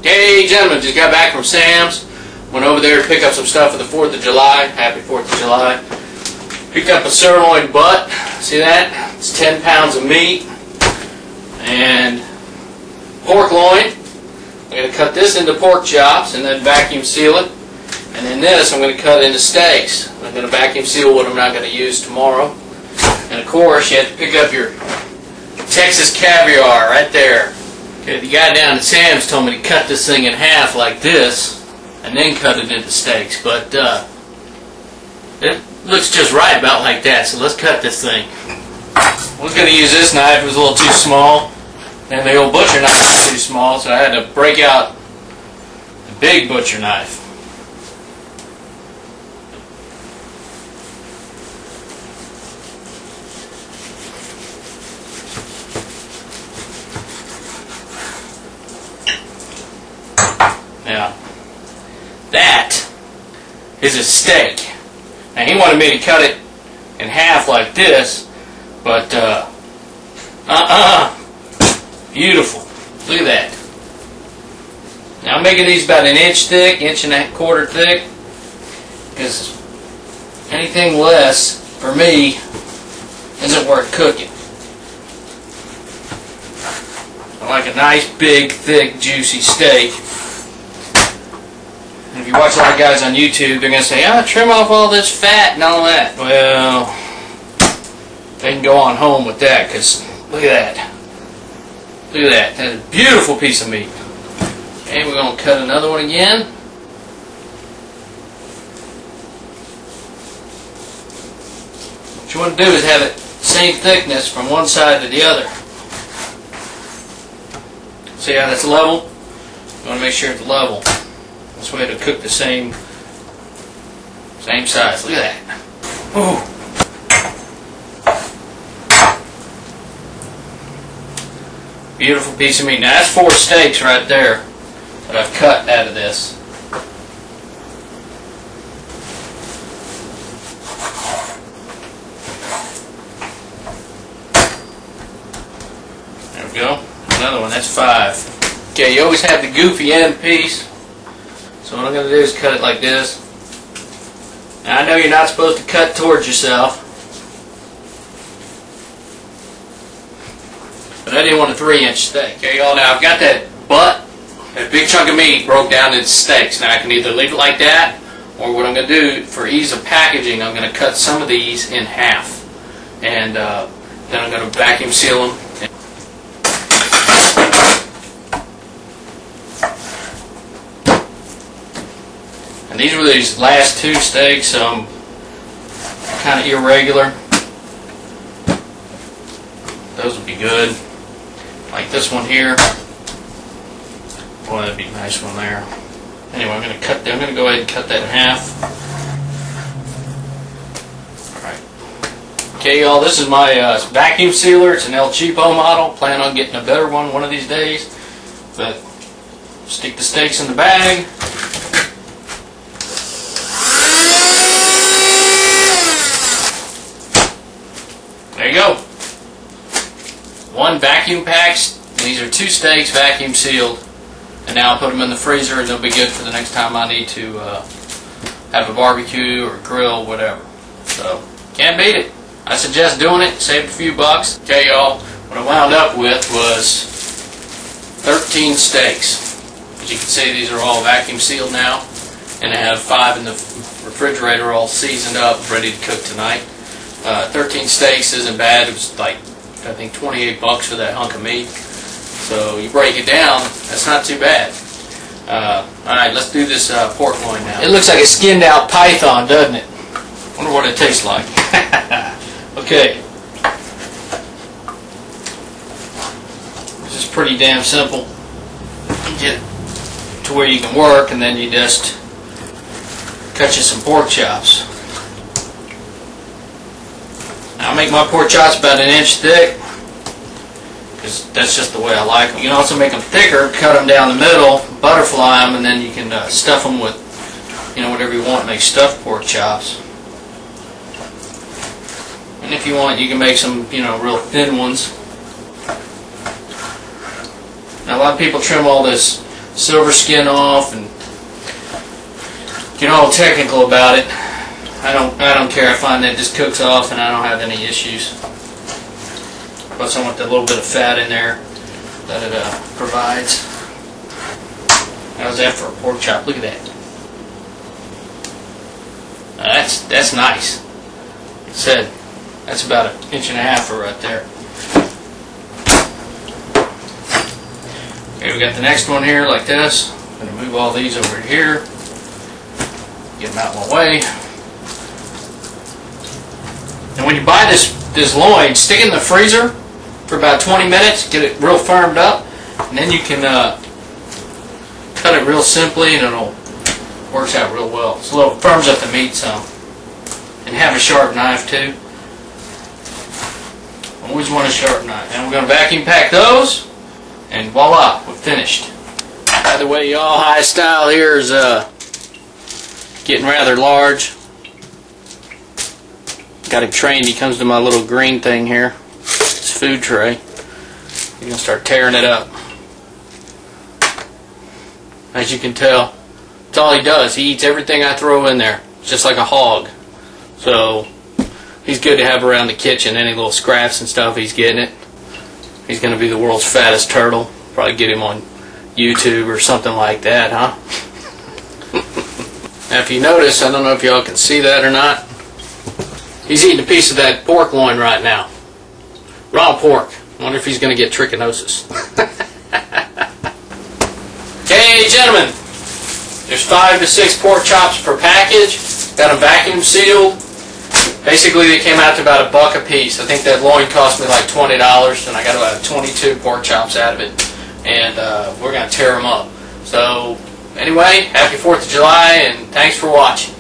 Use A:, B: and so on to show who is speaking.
A: Hey gentlemen, just got back from Sam's. Went over there to pick up some stuff for the 4th of July. Happy 4th of July. Picked up a sirloin butt. See that? It's 10 pounds of meat. And pork loin. I'm going to cut this into pork chops and then vacuum seal it. And then this I'm going to cut into steaks. I'm going to vacuum seal what I'm not going to use tomorrow. And of course you have to pick up your Texas caviar right there. Okay, the guy down at Sam's told me to cut this thing in half like this and then cut it into steaks, but it looks just right about like that, so let's cut this thing. I was going to use this knife. It was a little too small, and the old butcher knife was too small, so I had to break out the big butcher knife. Now, that is a steak. Now, he wanted me to cut it in half like this, but, beautiful. Look at that. Now, I'm making these about an inch thick, inch and a quarter thick, because anything less, for me, isn't worth cooking. I like a nice, big, thick, juicy steak. If you watch a lot of guys on YouTube, they're going to say, trim off all this fat and all that. Well, they can go on home with that, because look at that. Look at that. That's a beautiful piece of meat. Okay, we're going to cut another one again. What you want to do is have it same thickness from one side to the other. See how that's level? You want to make sure it's level. This way to cook the same size. Look at that. Ooh. Beautiful piece of meat. Now that's 4 steaks right there that I've cut out of this. There we go. Another one. That's 5. Okay, you always have the goofy end piece. So what I'm going to do is cut it like this. Now I know you're not supposed to cut towards yourself, but I didn't want a 3-inch steak. Okay, y'all, now I've got that butt, that big chunk of meat broke down into steaks. Now I can either leave it like that, or what I'm going to do, for ease of packaging, I'm going to cut some of these in half. And then I'm going to vacuum seal them. And these were these last 2 steaks, kind of irregular. Those would be good. Like this one here. Boy, that'd be a nice one there. Anyway, I'm going to go ahead and cut that in half. Alright. Okay, y'all, this is my vacuum sealer. It's an El Cheapo model. Plan on getting a better one of these days. But stick the steaks in the bag. There you go. 1 vacuum packs. These are 2 steaks vacuum sealed. And now I'll put them in the freezer and they'll be good for the next time I need to have a barbecue or grill, whatever. So, can't beat it. I suggest doing it. Save a few bucks. Okay, y'all, what I wound up with was 13 steaks. As you can see, these are all vacuum sealed now. And I have 5 in the refrigerator all seasoned up, ready to cook tonight. 13 steaks isn't bad. It was like, I think, 28 bucks for that hunk of meat. So you break it down, that's not too bad. Alright, let's do this pork loin now. It looks like a skinned out python, doesn't it? Wonder what it tastes like. Okay. This is pretty damn simple. You get to where you can work, and then you just cut you some pork chops. I'll make my pork chops about an inch thick, because that's just the way I like them. You can also make them thicker, cut them down the middle, butterfly them, and then you can stuff them with, whatever you want. Make stuffed pork chops. And if you want, you can make some, real thin ones. Now, a lot of people trim all this silver skin off and get all technical about it. I don't care. I find that it just cooks off and I don't have any issues. Plus I want that little bit of fat in there that it provides. How's that for a pork chop? Look at that. That's nice. Like I said, that's about 1.5 inches right there. Okay, we got the next one here like this. I'm going to move all these over here. Get them out of my way. And when you buy this loin, stick it in the freezer for about 20 minutes, get it real firmed up, and then you can cut it real simply and it'll works out real well. It's a little firms up the meat some. And have a sharp knife too. Always want a sharp knife. And we're going to vacuum pack those, and voila, we're finished. By the way, y'all, High Style here is getting rather large. Got him trained. He comes to my little green thing here. It's food tray. He's going to start tearing it up. As you can tell, that's all he does. He eats everything I throw in there. It's just like a hog. So he's good to have around the kitchen. Any little scraps and stuff, he's getting it. He's going to be the world's fattest turtle. Probably get him on YouTube or something like that, huh? Now if you notice, I don't know if y'all can see that or not, he's eating a piece of that pork loin right now. Raw pork. I wonder if he's going to get trichinosis. Okay, gentlemen. There's 5 to 6 pork chops per package. Got them vacuum sealed. Basically, they came out to about $1 a piece. I think that loin cost me like $20, and I got about 22 pork chops out of it. And we're going to tear them up. So, anyway, happy 4th of July, and thanks for watching.